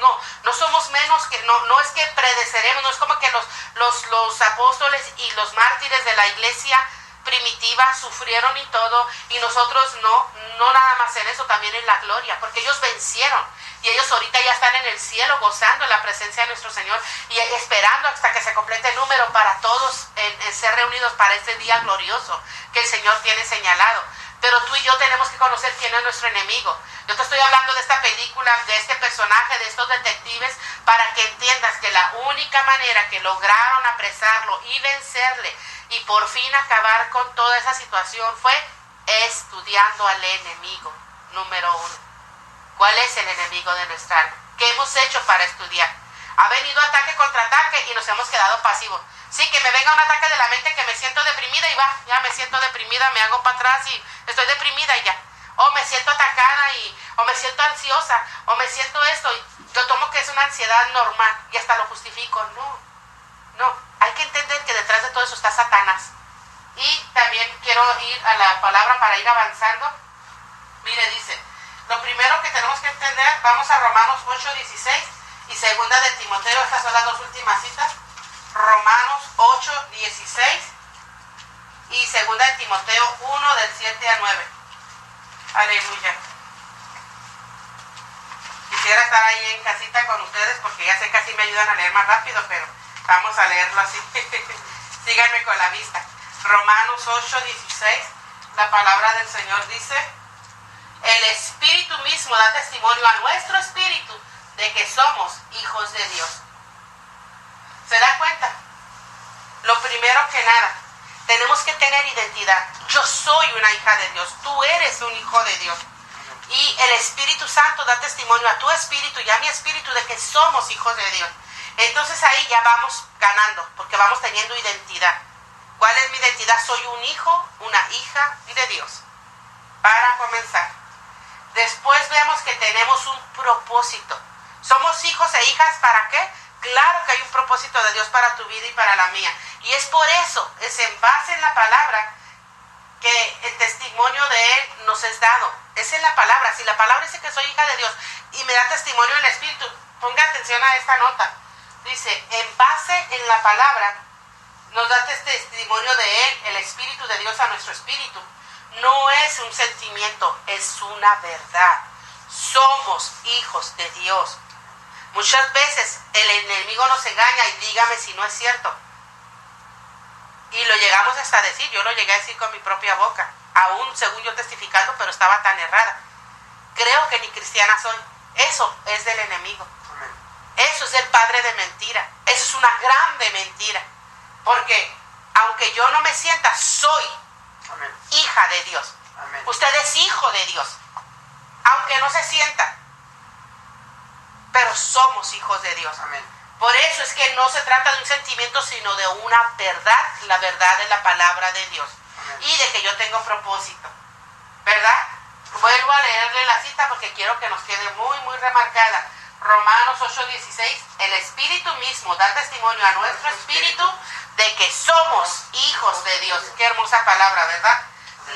no somos menos, que no es que predeceremos, no es como que los apóstoles y los mártires de la iglesia primitiva sufrieron y todo, y nosotros no nada más en eso, también en la gloria, porque ellos vencieron, y ellos ahorita ya están en el cielo gozando la presencia de nuestro Señor y esperando hasta que se complete el número para todos en ser reunidos para este día glorioso que el Señor tiene señalado. Pero tú y yo tenemos que conocer quién es nuestro enemigo. Yo te estoy hablando de esta película, de este personaje, de estos detectives, para que entiendas que la única manera que lograron apresarlo y vencerle y por fin acabar con toda esa situación fue estudiando al enemigo número 1. ¿Cuál es el enemigo de nuestra alma? ¿Qué hemos hecho para estudiar? Ha venido ataque contra ataque y nos hemos quedado pasivos. Sí, que me venga un ataque de la mente, que me siento deprimida y ya me siento deprimida, me hago para atrás y estoy deprimida y ya. O me siento atacada o me siento ansiosa, o me siento esto. Y yo tomo que es una ansiedad normal y hasta lo justifico. No. Hay que entender que detrás de todo eso está Satanás. Y también quiero ir a la palabra para ir avanzando. Mire, dice, lo primero que tenemos que entender, vamos a Romanos 8:16 y segunda de Timoteo, estas son las dos últimas citas. Romanos 8:16 y segunda de Timoteo 1 del 7 al 9. Aleluya. Quisiera estar ahí en casita con ustedes porque ya sé que así me ayudan a leer más rápido, pero vamos a leerlo así. Síganme con la vista. Romanos 8:16, la palabra del Señor dice, el Espíritu mismo da testimonio a nuestro espíritu de que somos hijos de Dios. ¿Se da cuenta? Lo primero que nada, tenemos que tener identidad. Yo soy una hija de Dios, tú eres un hijo de Dios. Y el Espíritu Santo da testimonio a tu espíritu y a mi espíritu de que somos hijos de Dios. Entonces ahí ya vamos ganando, porque vamos teniendo identidad. ¿Cuál es mi identidad? Soy un hijo, una hija de Dios. Para comenzar. Después vemos que tenemos un propósito. Somos hijos e hijas, ¿para qué? Claro que hay un propósito de Dios para tu vida y para la mía. Y es por eso, es en base en la palabra que el testimonio de Él nos es dado. Es en la palabra. Si la palabra dice que soy hija de Dios y me da testimonio el Espíritu, ponga atención a esta nota. Dice, en base en la palabra nos da testimonio de Él, el Espíritu de Dios a nuestro espíritu. No es un sentimiento, es una verdad. Somos hijos de Dios. Muchas veces el enemigo nos engaña y dígame si no es cierto. Y lo llegamos hasta a decir, yo lo llegué a decir con mi propia boca, aún según yo testificando, pero estaba tan errada. Creo que ni cristiana soy. Eso es del enemigo. Eso es el padre de mentira. Eso es una grande mentira. Porque aunque yo no me sienta, soy hija de Dios. Amén. Usted es hijo de Dios. Aunque no se sienta. Pero somos hijos de Dios. Amén. Por eso es que no se trata de un sentimiento, sino de una verdad. La verdad de la palabra de Dios. Amén. Y de que yo tengo propósito. ¿Verdad? Vuelvo a leerle la cita porque quiero que nos quede muy, muy remarcada. Romanos 8:16, el Espíritu mismo da testimonio a nuestro espíritu de que somos hijos de Dios. Qué hermosa palabra, ¿verdad?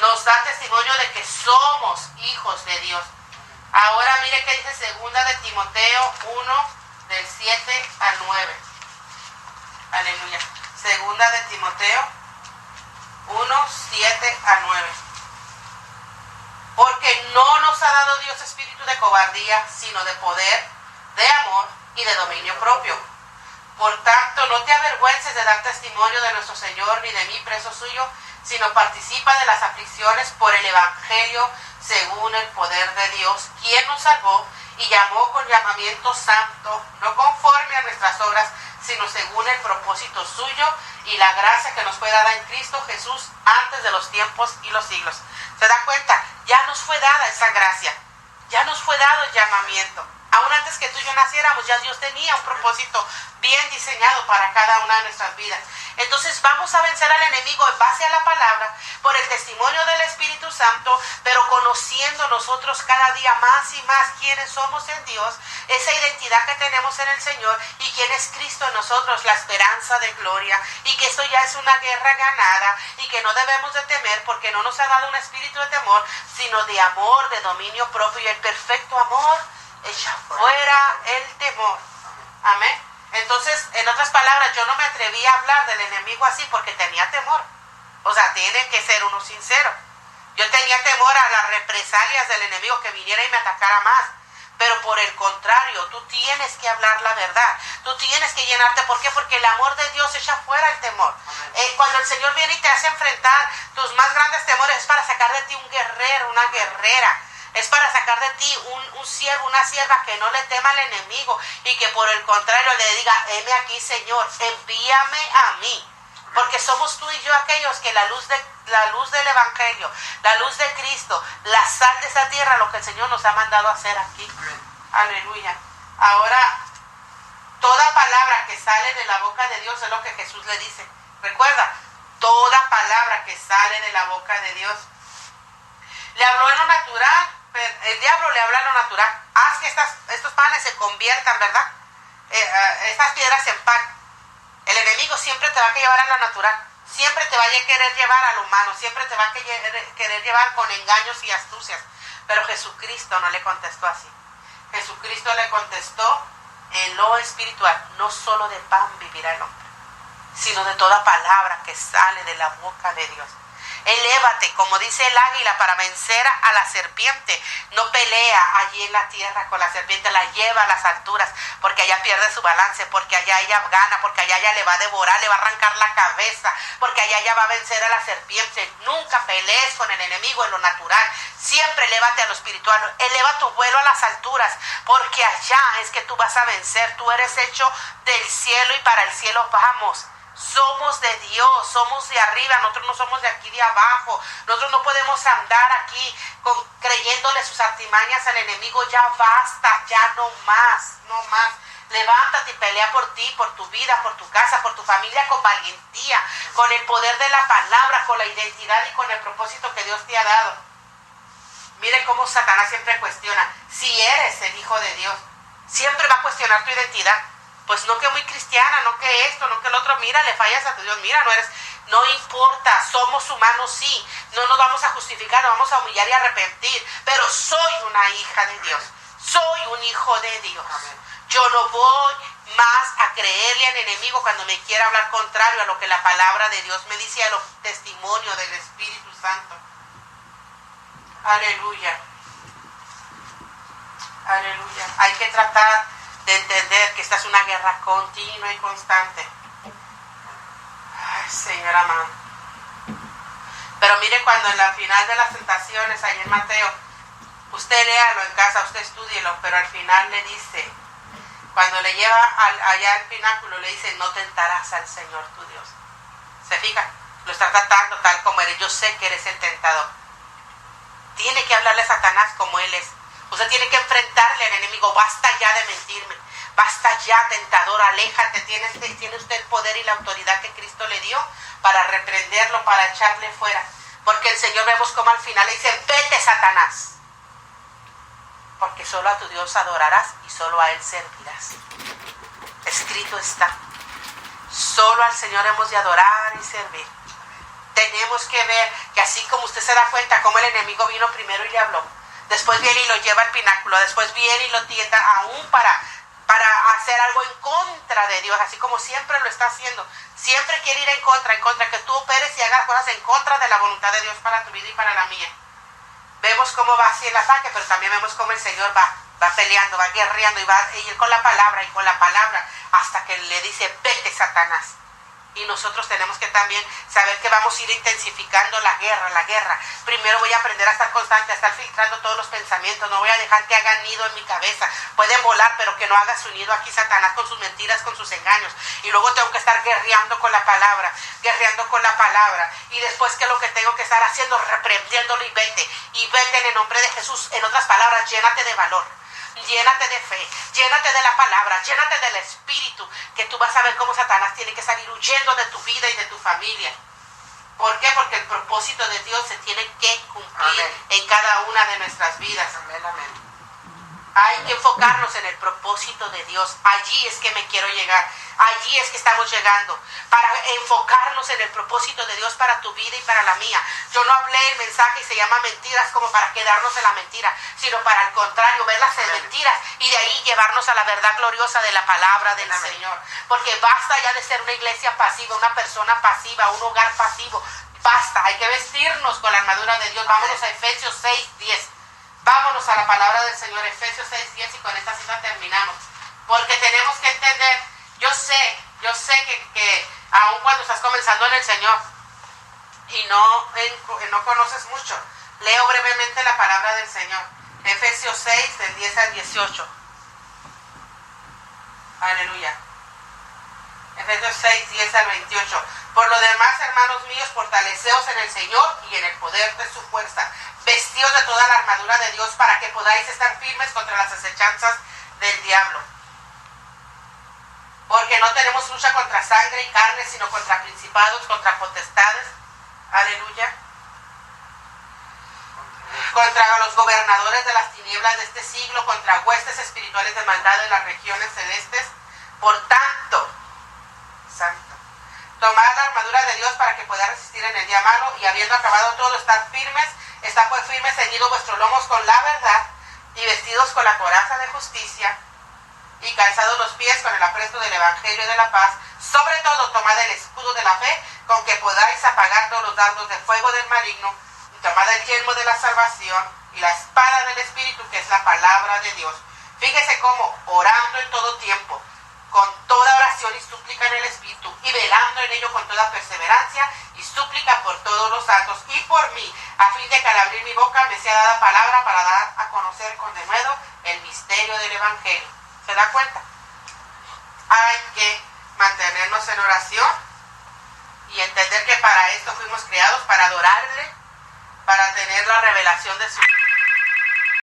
Nos da testimonio de que somos hijos de Dios. Ahora mire qué dice segunda de Timoteo 1, del 7 al 9. Aleluya. Segunda de Timoteo 1, 7 al 9. Porque no nos ha dado Dios espíritu de cobardía, sino de poder, de amor y de dominio propio. Por tanto, no te avergüences de dar testimonio de nuestro Señor ni de mí, preso suyo, sino participa de las aflicciones por el Evangelio según el poder de Dios, quien nos salvó y llamó con llamamiento santo, no conforme a nuestras obras, sino según el propósito suyo y la gracia que nos fue dada en Cristo Jesús antes de los tiempos y los siglos. ¿Se da cuenta? Ya nos fue dada esa gracia, ya nos fue dado el llamamiento. Aún antes que tú y yo naciéramos, ya Dios tenía un propósito bien diseñado para cada una de nuestras vidas. Entonces vamos a vencer al enemigo en base a la palabra, por el testimonio del Espíritu Santo, pero conociendo nosotros cada día más y más quiénes somos en Dios, esa identidad que tenemos en el Señor y quién es Cristo en nosotros, la esperanza de gloria, y que esto ya es una guerra ganada y que no debemos de temer porque no nos ha dado un espíritu de temor, sino de amor, de dominio propio, y el perfecto amor echa fuera el temor. Amén. Entonces, en otras palabras, yo no me atreví a hablar del enemigo así porque tenía temor. O sea, tiene que ser uno sincero. Yo tenía temor a las represalias del enemigo, que viniera y me atacara más. Pero por el contrario, tú tienes que hablar la verdad. Tú tienes que llenarte. ¿Por qué? Porque el amor de Dios echa fuera el temor. Cuando el Señor viene y te hace enfrentar tus más grandes temores, es para sacar de ti un guerrero, una guerrera. Es para sacar de ti un siervo, una sierva que no le tema al enemigo y que por el contrario le diga, heme aquí, Señor, envíame a mí. Porque somos tú y yo aquellos que la luz del Evangelio, la luz de Cristo, la sal de esa tierra, lo que el Señor nos ha mandado a hacer aquí. Aleluya. Ahora, toda palabra que sale de la boca de Dios es lo que Jesús le dice. Recuerda, toda palabra que sale de la boca de Dios. Le habló en lo natural. El diablo le habla en lo natural. Haz que estos panes se conviertan, ¿verdad? Estas piedras en pan. El enemigo siempre te va a llevar a lo natural. Siempre te va a querer llevar a lo humano. Siempre te va a querer llevar con engaños y astucias. Pero Jesucristo no le contestó así. Jesucristo le contestó en lo espiritual. No solo de pan vivirá el hombre, sino de toda palabra que sale de la boca de Dios. Elévate, como dice el águila, para vencer a la serpiente. No pelea allí en la tierra con la serpiente, la lleva a las alturas, porque allá pierde su balance, porque allá ella gana, porque allá ella le va a devorar, le va a arrancar la cabeza, porque allá ella va a vencer a la serpiente. Nunca pelees con el enemigo en lo natural, siempre elévate a lo espiritual, eleva tu vuelo a las alturas, porque allá es que tú vas a vencer. Tú eres hecho del cielo y para el cielo vamos. Somos de Dios, somos de arriba, nosotros no somos de aquí de abajo. Nosotros no podemos andar aquí creyéndole sus artimañas al enemigo. Ya basta, ya no más, no más. Levántate y pelea por ti, por tu vida, por tu casa, por tu familia, con valentía, con el poder de la palabra, con la identidad y con el propósito que Dios te ha dado. Miren cómo Satanás siempre cuestiona. Si eres el hijo de Dios, siempre va a cuestionar tu identidad. pues no que muy cristiana, no que esto, no que el otro, mira, le fallas a tu Dios, mira, no importa, somos humanos, sí, no nos vamos a justificar, nos vamos a humillar y arrepentir, pero soy una hija de Dios, soy un hijo de Dios. Yo no voy más a creerle al enemigo cuando me quiera hablar contrario a lo que la palabra de Dios me dice, a los testimonios del Espíritu Santo. Aleluya. Aleluya. Hay que tratar de entender que esta es una guerra continua y constante. Ay, Señor amado. Pero mire, cuando en la final de las tentaciones, ahí en Mateo, usted léalo en casa, usted estúdielo, pero al final le dice, cuando le lleva allá al pináculo, le dice, no tentarás al Señor tu Dios. ¿Se fija? Lo está tratando tal como eres. Yo sé que eres el tentador. Tiene que hablarle a Satanás como él es. Usted tiene que enfrentarle al enemigo. Basta ya de mentirme. Basta ya, tentador, aléjate. Tiene usted el poder y la autoridad que Cristo le dio para reprenderlo, para echarle fuera. Porque el Señor, vemos como al final le dice, vete, Satanás. Porque solo a tu Dios adorarás y solo a Él servirás. Escrito está. Solo al Señor hemos de adorar y servir. Tenemos que ver que así como usted se da cuenta cómo el enemigo vino primero y le habló, después viene y lo lleva al pináculo, después viene y lo tienta aún para hacer algo en contra de Dios, así como siempre lo está haciendo. Siempre quiere ir en contra, que tú operes y hagas cosas en contra de la voluntad de Dios para tu vida y para la mía. Vemos cómo va así el ataque, pero también vemos cómo el Señor va peleando, va guerreando y va a ir con la palabra hasta que le dice, vete, Satanás. Y nosotros tenemos que también saber que vamos a ir intensificando la guerra. Primero voy a aprender a estar constante, a estar filtrando todos los pensamientos. No voy a dejar que hagan nido en mi cabeza. Pueden volar, pero que no haga su nido aquí Satanás con sus mentiras, con sus engaños. Y luego tengo que estar guerreando con la palabra. Y después, ¿qué es lo que tengo que estar haciendo? Reprendiéndolo y vete. Y vete en el nombre de Jesús. En otras palabras, llénate de valor. Llénate de fe, llénate de la palabra, llénate del Espíritu, que tú vas a ver cómo Satanás tiene que salir huyendo de tu vida y de tu familia. ¿Por qué? Porque el propósito de Dios se tiene que cumplir. Amén. En cada una de nuestras vidas. Amén, amén. Hay que enfocarnos en el propósito de Dios. Allí es que me quiero llegar. Allí es que estamos llegando. Para enfocarnos en el propósito de Dios para tu vida y para la mía. Yo no hablé el mensaje y se llama mentiras como para quedarnos en la mentira, sino para el contrario, verlas en mentiras y de ahí llevarnos a la verdad gloriosa de la palabra del Señor. Porque basta ya de ser una iglesia pasiva, una persona pasiva, un hogar pasivo. Basta, hay que vestirnos con la armadura de Dios. Vámonos a Efesios 6:10. Vámonos a la palabra del Señor, Efesios 6:10, y con esta cita terminamos. Porque tenemos que entender, yo sé que aun cuando estás comenzando en el Señor y no conoces mucho, leo brevemente la palabra del Señor. Efesios 6, del 10 al 18. Aleluya. Efesios 6, 10 al 28. Por lo demás, hermanos míos, fortaleceos en el Señor y en el poder de su fuerza. Vestíos de toda la armadura de Dios para que podáis estar firmes contra las acechanzas del diablo. Porque no tenemos lucha contra sangre y carne, sino contra principados, contra potestades. Aleluya. Contra los gobernadores de las tinieblas de este siglo, contra huestes espirituales de maldad en las regiones celestes. Por tanto, santo, tomad la armadura de Dios para que podáis resistir en el día malo, y habiendo acabado todo, estar firmes. Está pues firme, ceñidos vuestros lomos con la verdad, y vestidos con la coraza de justicia, y calzados los pies con el apresto del evangelio de la paz. Sobre todo, tomad el escudo de la fe, con que podáis apagar todos los dardos de fuego del maligno, y tomad el yelmo de la salvación, y la espada del Espíritu, que es la palabra de Dios. Fíjese cómo, orando en todo tiempo, con toda oración y súplica en el Espíritu, y velando en ello con toda perseverancia y súplica por todos los santos y por mí, a fin de que al abrir mi boca me sea dada palabra para dar a conocer con denuedo el misterio del Evangelio. ¿Se da cuenta? Hay que mantenernos en oración y entender que para esto fuimos creados, para adorarle, para tener la revelación de su